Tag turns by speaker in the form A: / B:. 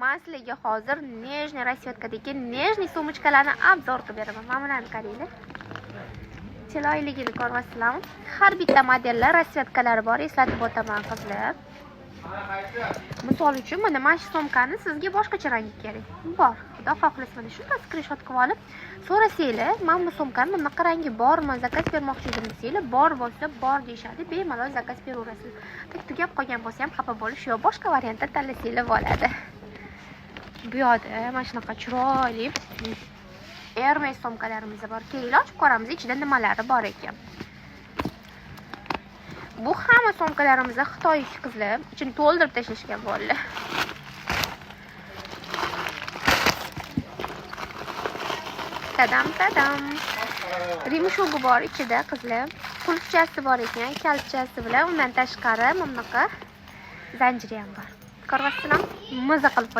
A: Men sizlarga hozir nejniy rasvetkadagi nejniy sumочкаlarni obzor qilib beraman. Mana bularni qaranglar. Chiroyligini ko'ryapsizlarmi? Har bitta modellar rasvetkalari bor, eslatib o'taman qizlar. Misol uchun mana shu sumkani sizga boshqacha rangi kerak. Bor. Xudo xohlasa mana shunday skrinshot qilib olib, so'rasanglar, "Men bu sumkani bunaqa rangi bormi? Zakaz bermoqchi edim" desanglar, bor bo'lsa bor deyshadi, bemalol zakaz beraverasizlar. Tugab qolgan bo'lsa ham xafa bo'lish yo'q, boshqa variantda tanlasanglar bo'ladi. Bu yoqda mana shunaqa chiroyli Hermes sumkalarimiz bor. Keyin ochib ko'ramiz ichida nimalari bor ekan. Bu hamma sumkalarimiz Xitoy qizlar, ichini to'ldirib tashlashgan bo'ldi. Tadam. Rimshogi bor ichida qizlar. Qulfchasi bor ekan, kaltchasi bilan undan tashqari bunaqa zanjiri ham bor. Ko'ryapsizlarmi? Maza qilib